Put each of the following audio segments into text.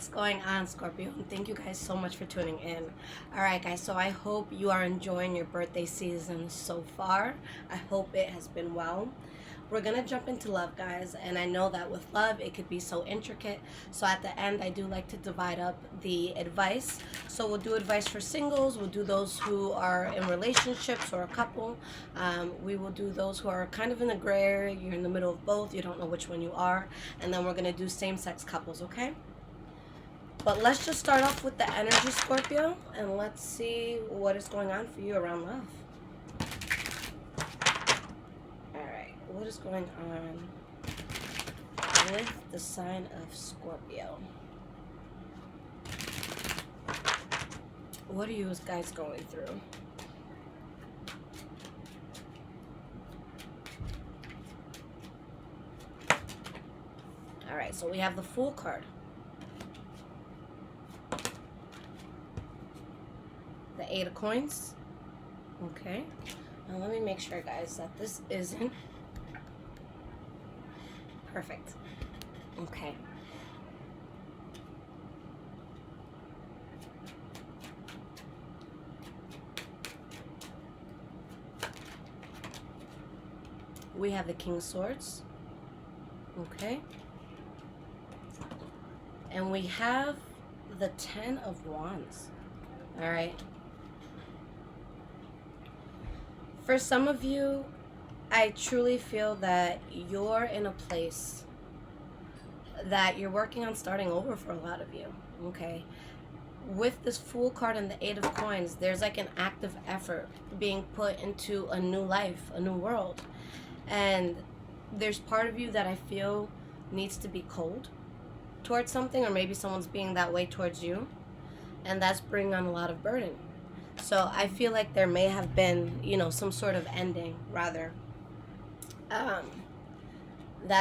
What's going on, Scorpio? And thank you guys so much for tuning in. Alright guys, so I hope you are enjoying your birthday season so far. I hope it has been well. We're gonna jump into love, guys, and I know that with love it could be so intricate, so at the end I do like to divide up the advice. So we'll do advice for singles, we'll do those who are in relationships or a couple, we will do those who are kind of in the gray area, you're in the middle of both, you don't know which one you are, and then we're gonna do same-sex couples, okay? But let's just start off with the energy, Scorpio, and let's see what is going on for you around love. Alright, what is going on with the sign of Scorpio? What are you guys going through? Alright, so we have the Fool card. The Eight of Coins. Okay. Now let me make sure, guys, that this isn't perfect. Okay. We have the King of Swords. Okay. And we have the Ten of Wands. All right. For some of you, I truly feel that you're in a place that you're working on starting over for a lot of you, okay? With this Fool card and the Eight of Coins, there's like an active effort being put into a new life, a new world. And there's part of you that I feel needs to be cold towards something, or maybe someone's being that way towards you, and that's bringing on a lot of burden. So I feel like there may have been, some sort of ending, rather, that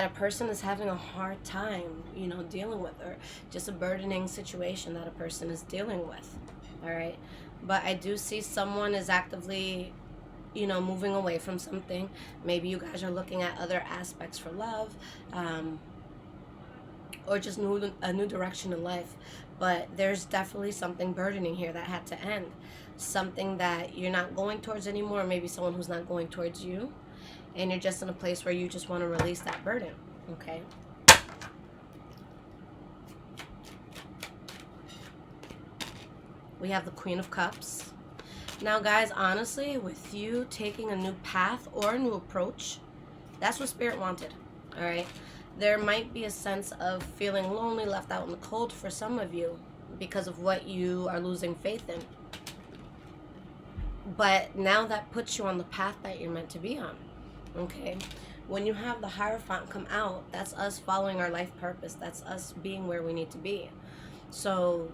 a person is having a hard time, dealing with, or just a burdening situation that a person is dealing with, all right? But I do see someone is actively, moving away from something. Maybe you guys are looking at other aspects for love, or just a new direction in life. But there's definitely something burdening here that had to end. Something that you're not going towards anymore, maybe someone who's not going towards you, and you're just in a place where you just want to release that burden, okay? We have the Queen of Cups. Now, guys, honestly, with you taking a new path or a new approach, that's what Spirit wanted, all right? There might be a sense of feeling lonely, left out in the cold for some of you because of what you are losing faith in. But now that puts you on the path that you're meant to be on, okay? When you have the Hierophant come out, that's us following our life purpose. That's us being where we need to be. So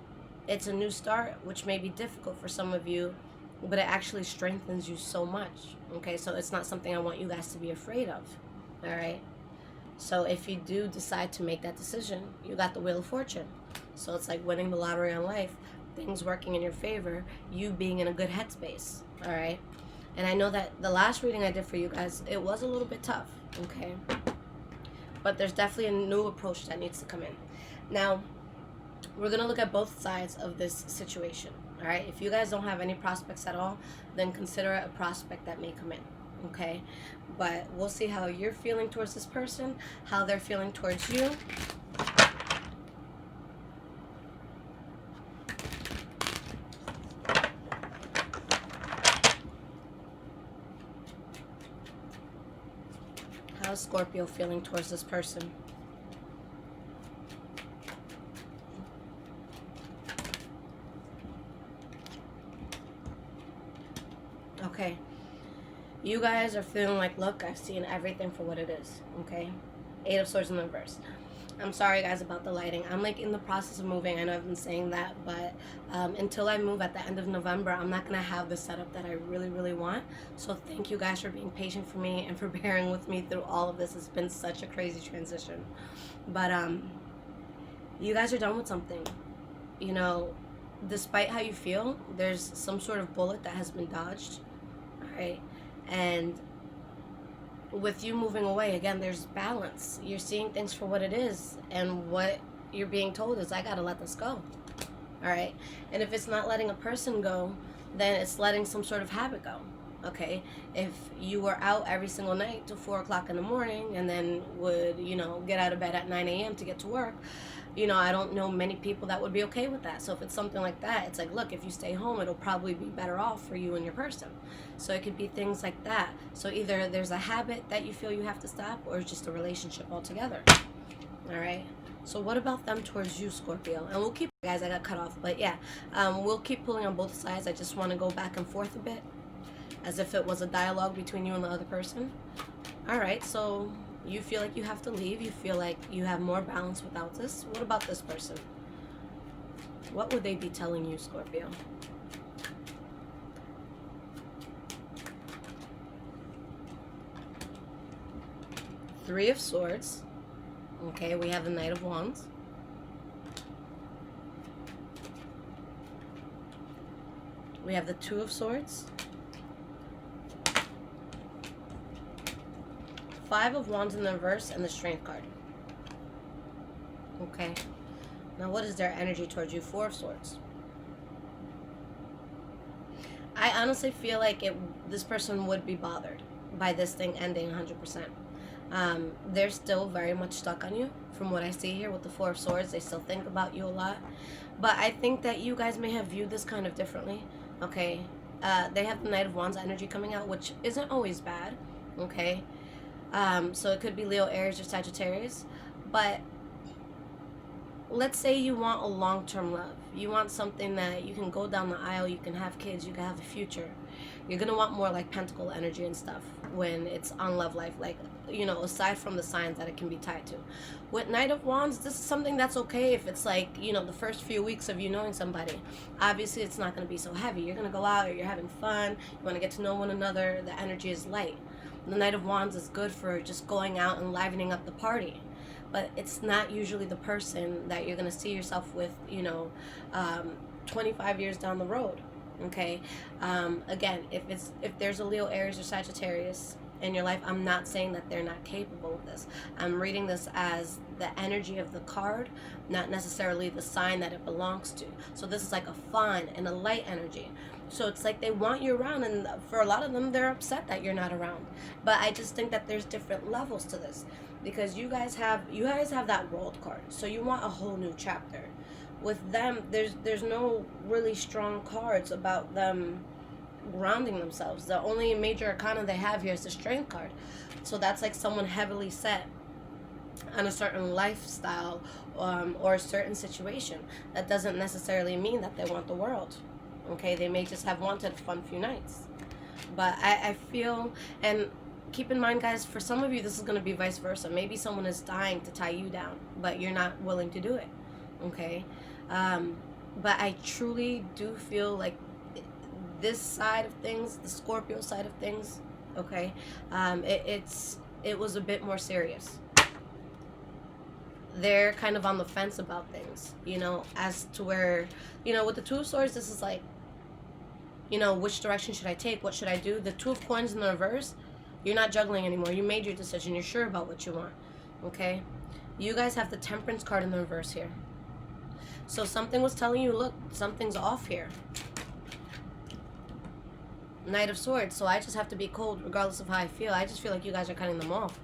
it's a new start, which may be difficult for some of you, but it actually strengthens you so much, okay? So it's not something I want you guys to be afraid of, all right? So if you do decide to make that decision, you got the Wheel of Fortune. So it's like winning the lottery on life, things working in your favor, you being in a good headspace, all right? And I know that the last reading I did for you guys, it was a little bit tough, okay? But there's definitely a new approach that needs to come in. Now, we're going to look at both sides of this situation, all right? If you guys don't have any prospects at all, then consider it a prospect that may come in, okay? But we'll see how you're feeling towards this person, how they're feeling towards you. How's Scorpio feeling towards this person? Okay. You guys are feeling like, look, I've seen everything for what it is, okay? Eight of Swords in the reverse. I'm sorry, guys, about the lighting. I'm, like, in the process of moving. I know I've been saying that, but until I move at the end of November, I'm not going to have the setup that I really, really want. So thank you guys for being patient for me and for bearing with me through all of this. It's been such a crazy transition. But you guys are done with something. Despite how you feel, there's some sort of bullet that has been dodged, all right? And with you moving away, again, there's balance. You're seeing things for what it is, and what you're being told is, I gotta let this go. All right. And if it's not letting a person go, then it's letting some sort of habit go. Okay. If you were out every single night till 4 o'clock in the morning and then would, get out of bed at 9 a.m. to get to work, I don't know many people that would be okay with that. So if it's something like that, it's like, look, if you stay home, it'll probably be better off for you and your person. So it could be things like that. So either there's a habit that you feel you have to stop, or it's just a relationship altogether. All right. So what about them towards you, Scorpio? And we'll keep, guys, I got cut off, but yeah, we'll keep pulling on both sides. I just want to go back and forth a bit, as if it was a dialogue between you and the other person. All right, so you feel like you have to leave. You feel like you have more balance without this. What about this person? What would they be telling you, Scorpio? Three of Swords. Okay, we have the Knight of Wands. We have the Two of Swords. Five of Wands in the reverse, and the Strength card. Okay. Now what is their energy towards you? Four of Swords. I honestly feel like this person would be bothered by this thing ending 100%. They're still very much stuck on you. From what I see here with the Four of Swords, they still think about you a lot. But I think that you guys may have viewed this kind of differently. Okay. They have the Knight of Wands energy coming out, which isn't always bad. Okay. So it could be Leo, Aries, or Sagittarius. But let's say you want a long-term love. You want something that you can go down the aisle, you can have kids, you can have a future. You're going to want more like pentacle energy and stuff when it's on love life, like, aside from the signs that it can be tied to. With Knight of Wands, this is something that's okay if it's like, the first few weeks of you knowing somebody. Obviously, it's not going to be so heavy. You're going to go out, or you're having fun, you want to get to know one another, the energy is light. The Knight of Wands is good for just going out and livening up the party. But it's not usually the person that you're going to see yourself with, 25 years down the road. Okay. Again, if there's a Leo, Aries, or Sagittarius in your life, I'm not saying that they're not capable of this. I'm reading this as the energy of the card, not necessarily the sign that it belongs to. So this is like a fun and a light energy. So it's like they want you around, and for a lot of them, they're upset that you're not around. But I just think that there's different levels to this, because you guys have that World card. So you want a whole new chapter. With them, there's no really strong cards about them grounding themselves. The only major arcana they have here is the Strength card. So that's like someone heavily set on a certain lifestyle, or a certain situation. That doesn't necessarily mean that they want the world. Okay, they may just have wanted a fun few nights. But I feel, and keep in mind, guys, for some of you, this is going to be vice versa. Maybe someone is dying to tie you down, but you're not willing to do it. Okay? But I truly do feel like this side of things, the Scorpio side of things, okay, it was a bit more serious. They're kind of on the fence about things, as to where, with the Two of Swords, this is like, which direction should I take? What should I do? The Two of Coins in the reverse, you're not juggling anymore. You made your decision. You're sure about what you want, okay? You guys have the Temperance card in the reverse here. So something was telling you, look, something's off here. Knight of Swords, so I just have to be cold regardless of how I feel. I just feel like you guys are cutting them off.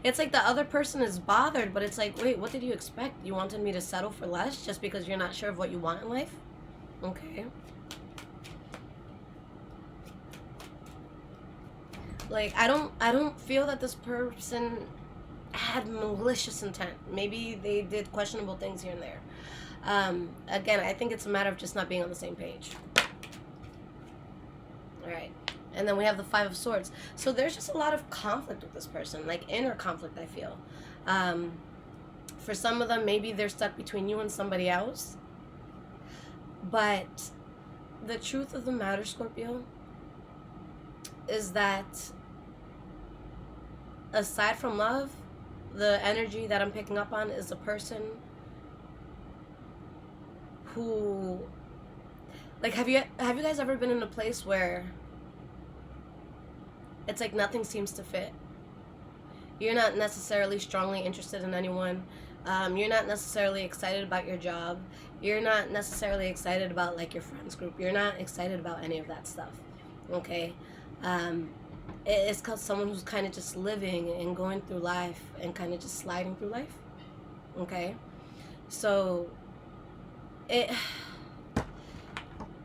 It's like the other person is bothered, but it's like, wait, what did you expect? You wanted me to settle for less just because you're not sure of what you want in life? Okay. Like, I don't feel that this person had malicious intent. Maybe they did questionable things here and there. Again, I think it's a matter of just not being on the same page. All right. And then we have the Five of Swords. So there's just a lot of conflict with this person, like inner conflict, I feel. For some of them, maybe they're stuck between you and somebody else. But the truth of the matter, Scorpio, is that aside from love, the energy that I'm picking up on is a person who, like, have you guys ever been in a place where it's like nothing seems to fit? You're not necessarily strongly interested in anyone. You're not necessarily excited about your job. You're not necessarily excited about like your friends group. You're not excited about any of that stuff. Okay. It's called someone who's kind of just living and going through life and kind of just sliding through life. Okay. So it,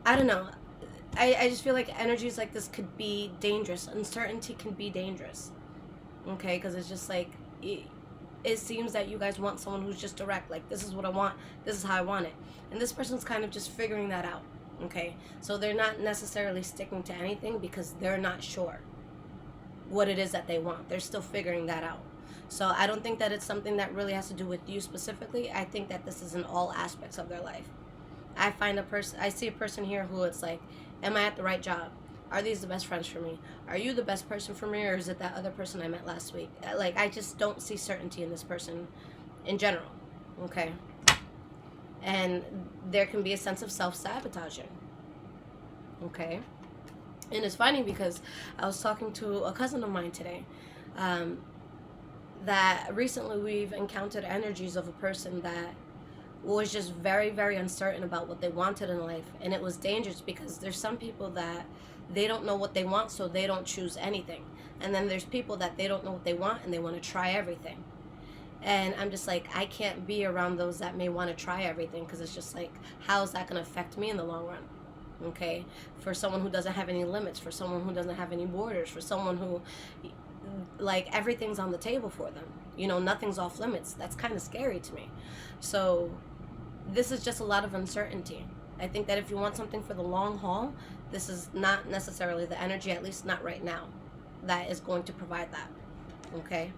I don't know. I just feel like energies like this could be dangerous. Uncertainty can be dangerous. Okay, because it's just like it seems that you guys want someone who's just direct, like, this is what I want, this is how I want it, and this person's kind of just figuring that out. Okay, so they're not necessarily sticking to anything because they're not sure what it is that they want. They're still figuring that out. So I don't think that it's something that really has to do with you specifically. I think that this is in all aspects of their life. I see a person here who it's like, am I at the right job? Are these the best friends for me? Are you the best person for me, or is it that other person I met last week? Like, I just don't see certainty in this person in general, okay? And there can be a sense of self-sabotaging, okay? And it's funny because I was talking to a cousin of mine today, that recently we've encountered energies of a person that was just very, very uncertain about what they wanted in life. And it was dangerous because there's some people that they don't know what they want, so they don't choose anything. And then there's people that they don't know what they want and they want to try everything. And I'm just like, I can't be around those that may want to try everything, because it's just like, how is that going to affect me in the long run? Okay, for someone who doesn't have any limits, for someone who doesn't have any borders, for someone who, like, everything's on the table for them, you know, nothing's off limits. That's kind of scary to me. So this is just a lot of uncertainty. I think that if you want something for the long haul, this is not necessarily the energy, at least not right now, that is going to provide that. Okay.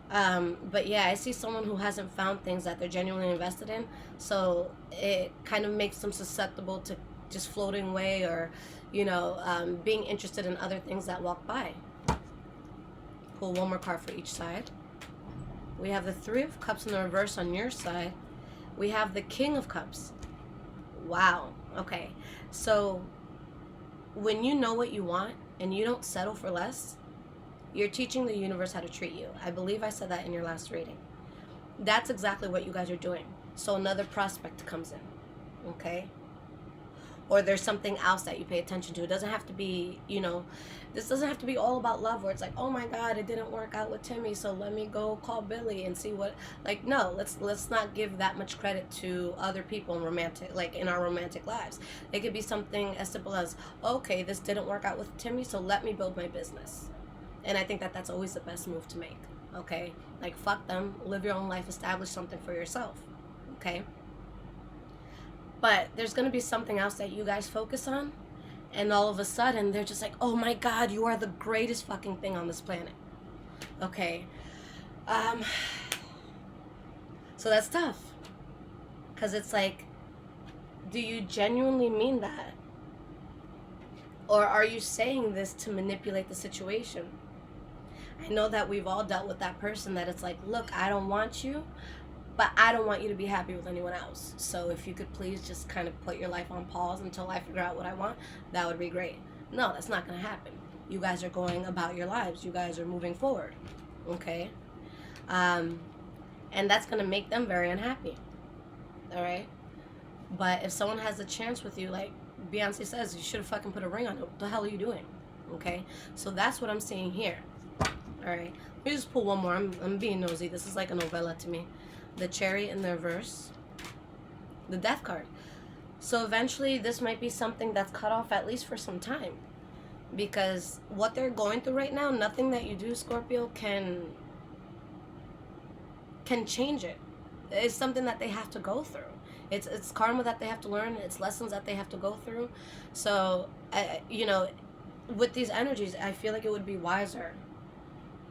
But yeah, I see someone who hasn't found things that they're genuinely invested in, so it kind of makes them susceptible to just floating away, or, you know, being interested in other things that walk by. Pull one more card for each side. We have the Three of Cups in the reverse on your side. We have the King of Cups. Wow. Okay. So when you know what you want and you don't settle for less, you're teaching the universe how to treat you. I believe I said that in your last reading. That's exactly what you guys are doing. So another prospect comes in. Okay? Or there's something else that you pay attention to. It doesn't have to be, you know, this doesn't have to be all about love, where it's like, oh my God, it didn't work out with Timmy, so let me go call Billy and see what, like, no, let's not give that much credit to other people in romantic, like, in our romantic lives. It could be something as simple as, okay, this didn't work out with Timmy, so let me build my business. And I think that that's always the best move to make. Okay? Like, fuck them, live your own life, establish something for yourself. Okay? But there's going to be something else that you guys focus on, and all of a sudden they're just like, oh my God, you are the greatest fucking thing on this planet. Okay. So that's tough, because it's like, do you genuinely mean that? Or are you saying this to manipulate the situation? I know that we've all dealt with that person that it's like, look, I don't want you, but I don't want you to be happy with anyone else. So if you could please just kind of put your life on pause until I figure out what I want, that would be great. No, that's not going to happen. You guys are going about your lives. You guys are moving forward. Okay? And that's going to make them very unhappy. All right? But if someone has a chance with you, like Beyonce says, you should have fucking put a ring on it. What the hell are you doing? Okay? So that's what I'm seeing here. All right? Let me just pull one more. I'm being nosy. This is like a novella to me. The Chariot in the reverse, the Death card. So eventually this might be something that's cut off, at least for some time, because what they're going through right now, nothing that you do, Scorpio, can change it. It's something that they have to go through. It's karma that they have to learn. It's lessons that they have to go through. So you know, with these energies, I feel like it would be wiser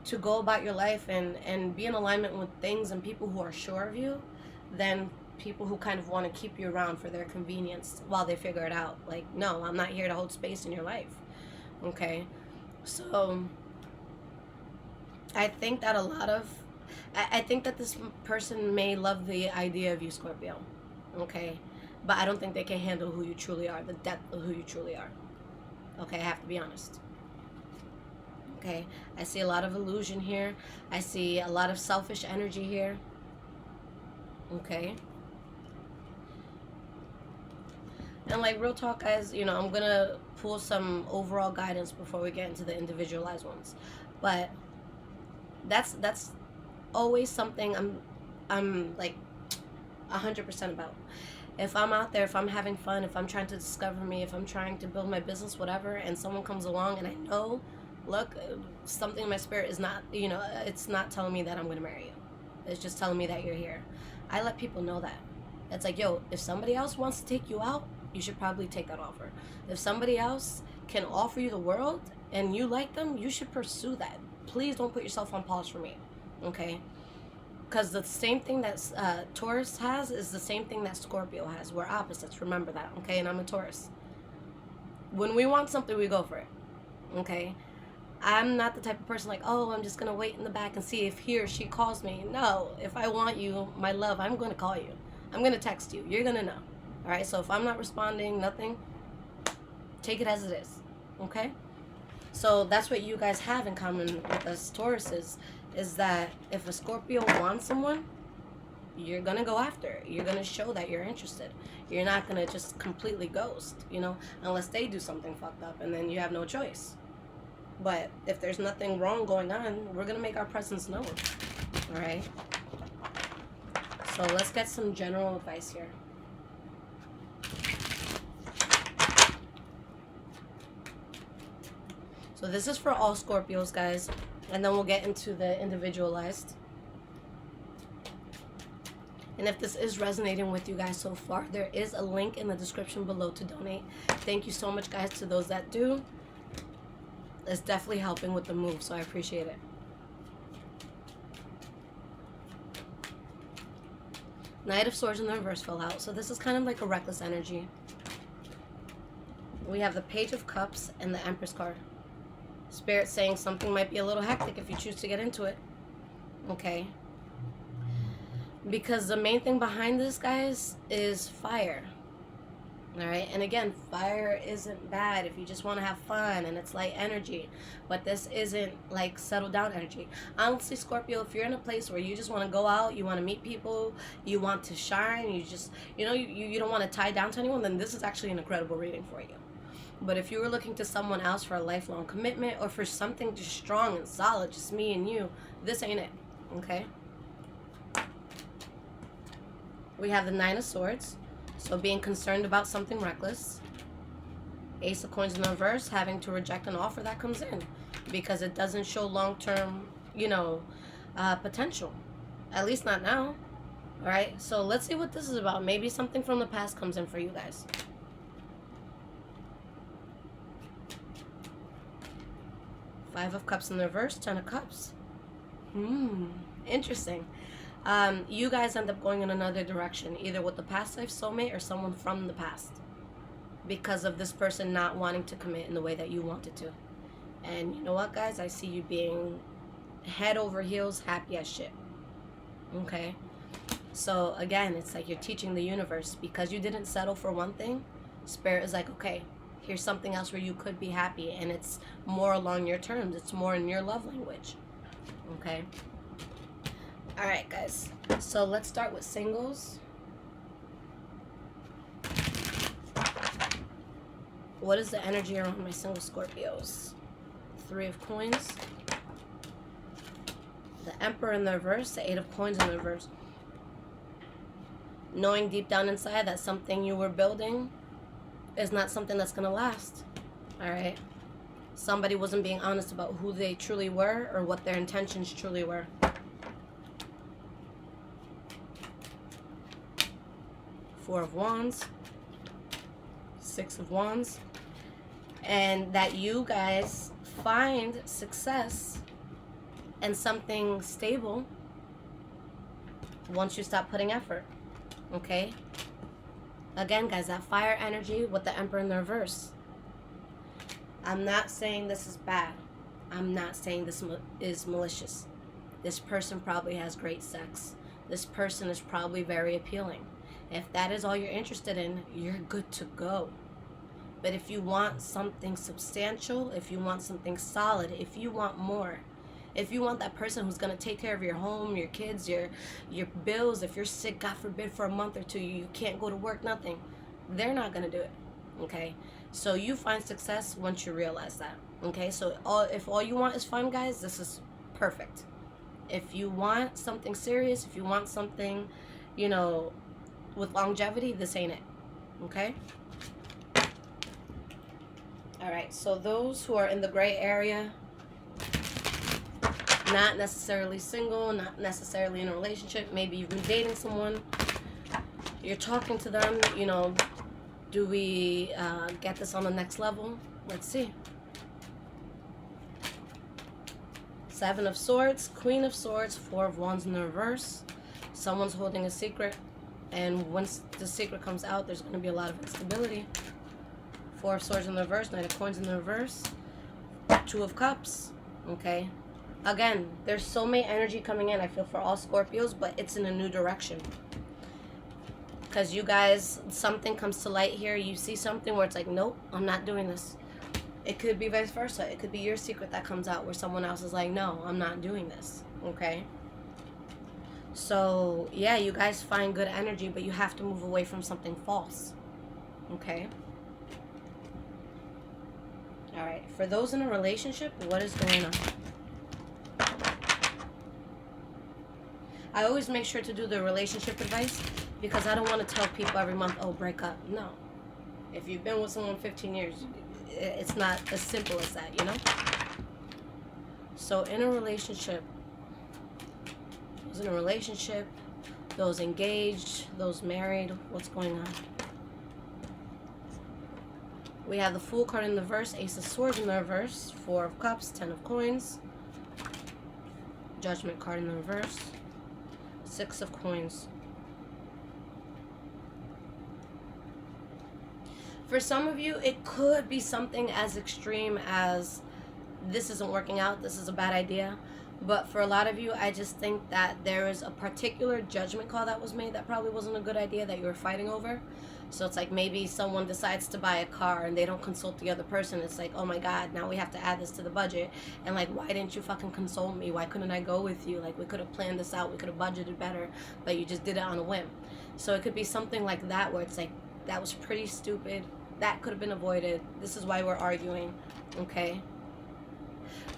to go about your life and be in alignment with things and people who are sure of you, than people who kind of want to keep you around for their convenience while they figure it out. Like, no, I'm not here to hold space in your life. Okay? So I think that I think that this person may love the idea of you, Scorpio. Okay? But I don't think they can handle who you truly are, the depth of who you truly are. Okay? I have to be honest. Okay, I see a lot of illusion here. I see a lot of selfish energy here. Okay. And like real talk, guys, you know, I'm gonna pull some overall guidance before we get into the individualized ones. But that's always something I'm like 100% about. If I'm out there, if I'm having fun, if I'm trying to discover me, if I'm trying to build my business, whatever, and someone comes along and I know, look, something in my spirit is not, you know, it's not telling me that I'm going to marry you. It's just telling me that you're here. I let people know that. It's like, yo, if somebody else wants to take you out, you should probably take that offer. If somebody else can offer you the world and you like them, you should pursue that. Please don't put yourself on pause for me, okay? Because the same thing that Taurus has is the same thing that Scorpio has. We're opposites. Remember that, okay? And I'm a Taurus. When we want something, we go for it, okay? I'm not the type of person like, oh, I'm just going to wait in the back and see if he or she calls me. No, if I want you, my love, I'm going to call you. I'm going to text you. You're going to know, all right? So if I'm not responding, nothing, take it as it is, okay? So that's what you guys have in common with us Tauruses, is that if a Scorpio wants someone, you're going to go after it. You're going to show that you're interested. You're not going to just completely ghost, you know, unless they do something fucked up, and then you have no choice. But if there's nothing wrong going on, we're going to make our presence known, all right? So let's get some general advice here. So this is for all Scorpios, guys. And then we'll get into the individualized. And if this is resonating with you guys so far, there is a link in the description below to donate. Thank you so much, guys, to those that do. It's definitely helping with the move, so I appreciate it. Knight of Swords in the reverse fell out. So this is kind of like a reckless energy. We have the Page of Cups and the Empress card. Spirit saying something might be a little hectic if you choose to get into it. Okay. Because the main thing behind this, guys, is fire. Alright, and again, fire isn't bad if you just want to have fun and it's light energy. But this isn't like settled down energy. Honestly, Scorpio, if you're in a place where you just want to go out, you want to meet people, you want to shine, you just, you know, you don't want to tie down to anyone, then this is actually an incredible reading for you. But if you were looking to someone else for a lifelong commitment or for something just strong and solid, just me and you, this ain't it, okay? We have the Nine of Swords. So being concerned about something reckless. Ace of Coins in the reverse, having to reject an offer that comes in because it doesn't show long-term, you know, potential. At least not now. All right, so let's see what this is about. Maybe something from the past comes in for you guys. Five of Cups in the reverse, Ten of Cups. Interesting. You guys end up going in another direction, either with the past life soulmate or someone from the past, because of this person not wanting to commit in the way that you wanted to. And you know what, guys? I see you being head over heels happy as shit. Okay? So again, it's like you're teaching the universe, because you didn't settle for one thing, Spirit is like, okay, here's something else where you could be happy, and it's more along your terms. It's more in your love language. Okay? Alright, guys, so let's start with singles. What is the energy around my single Scorpios? Three of Coins. The Emperor in the reverse, the Eight of Coins in the reverse. Knowing deep down inside that something you were building is not something that's going to last. Alright? Somebody wasn't being honest about who they truly were or what their intentions truly were. Four of Wands, Six of Wands, and that you guys find success and something stable once you stop putting effort, okay? Again, guys, that fire energy with the Emperor in the reverse. I'm not saying this is bad. I'm not saying this is malicious. This person probably has great sex. This person is probably very appealing. If that is all you're interested in, you're good to go. But if you want something substantial, if you want something solid, if you want more, if you want that person who's going to take care of your home, your kids, your bills, if you're sick, God forbid, for a month or two, you can't go to work, nothing, they're not going to do it. Okay? So you find success once you realize that. Okay? So if all you want is fun, guys, this is perfect. If you want something serious, if you want something, you know, with longevity, this ain't it. Okay? Alright, so those who are in the gray area, not necessarily single, not necessarily in a relationship, maybe you've been dating someone, you're talking to them, you know, do we get this on the next level? Let's see. Seven of Swords, Queen of Swords, Four of Wands in the reverse. Someone's holding a secret, and once the secret comes out, there's going to be a lot of instability. Four of Swords in the reverse, Knight of Coins in the reverse, Two of Cups, okay? Again, there's soulmate energy coming in, I feel, for all Scorpios, but it's in a new direction. Because you guys, something comes to light here, you see something where it's like, nope, I'm not doing this. It could be vice versa. It could be your secret that comes out where someone else is like, no, I'm not doing this, okay? So, yeah, you guys find good energy, but you have to move away from something false, okay? All right, for those in a relationship, what is going on? I always make sure to do the relationship advice because I don't want to tell people every month, oh, break up. No. If you've been with someone 15 years, it's not as simple as that, you know? So in a relationship, those engaged, those married, what's going on? We have the Fool card in the reverse, Ace of Swords in the reverse, Four of Cups, Ten of Coins, Judgment card in the reverse, Six of Coins. For some of you, it could be something as extreme as this isn't working out, this is a bad idea. But for a lot of you, I just think that there is a particular judgment call that was made that probably wasn't a good idea that you were fighting over. So it's like maybe someone decides to buy a car and they don't consult the other person. It's like, oh my God, now we have to add this to the budget. And like, why didn't you fucking consult me? Why couldn't I go with you? Like, we could have planned this out. We could have budgeted better, but you just did it on a whim. So it could be something like that where it's like, that was pretty stupid. That could have been avoided. This is why we're arguing, okay?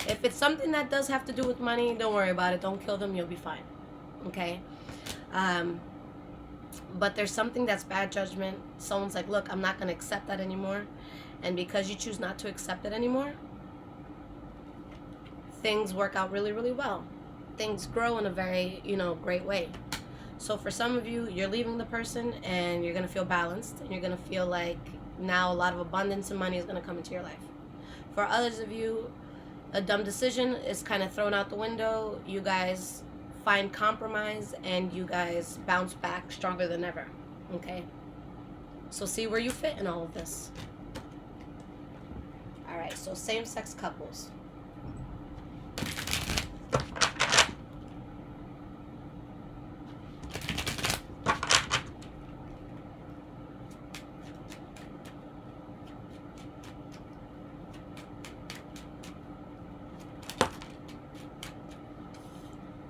If it's something that does have to do with money, don't worry about it. Don't kill them. You'll be fine, okay? But there's something that's bad judgment. Someone's like, look, I'm not going to accept that anymore. And because you choose not to accept it anymore, things work out really, really well. Things grow in a very, great way. So for some of you, you're leaving the person and you're going to feel balanced. And you're going to feel like now a lot of abundance and money is going to come into your life. For others of you, a dumb decision is kind of thrown out the window. You guys find compromise and you guys bounce back stronger than ever, okay? So see where you fit in all of this. All right, so same-sex couples.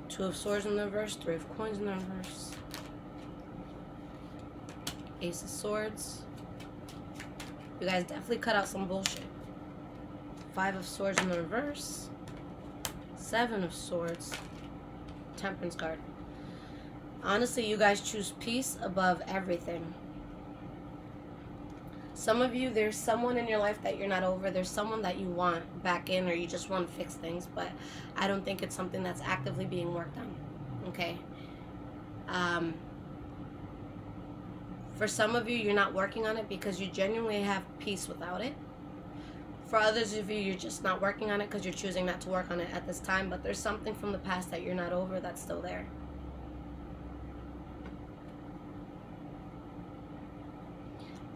Two of Swords in the reverse, Three of Coins in the reverse, Ace of Swords. You guys definitely cut out some bullshit. Five of Swords in the reverse, Seven of Swords, Temperance card. Honestly, you guys choose peace above everything. Some of you, there's someone in your life that you're not over. There's someone that you want back in or you just want to fix things. But I don't think it's something that's actively being worked on. Okay? For some of you, you're not working on it because you genuinely have peace without it. For others of you, you're just not working on it because you're choosing not to work on it at this time. But there's something from the past that you're not over that's still there.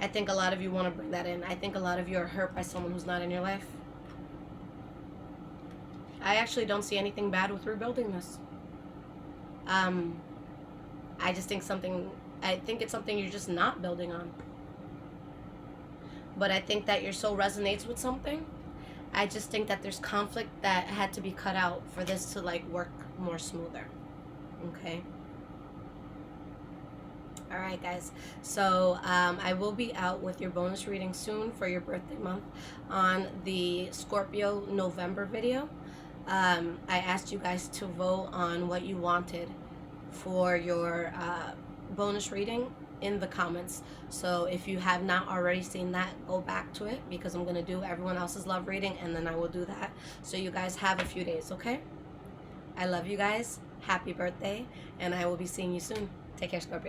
I think a lot of you want to bring that in. I think a lot of you are hurt by someone who's not in your life. I actually don't see anything bad with rebuilding this. I just think I think it's something you're just not building on. but I think that your soul resonates with something. I just think that there's conflict that had to be cut out for this to like work more smoother. Okay. All right, guys. So I will be out with your bonus reading soon for your birthday month on the Scorpio November video. I asked you guys to vote on what you wanted for your bonus reading in the comments. So if you have not already seen that, go back to it, because I'm going to do everyone else's love reading and then I will do that. So you guys have a few days, okay? I love you guys. Happy birthday, and I will be seeing you soon. Take care, Scorpio.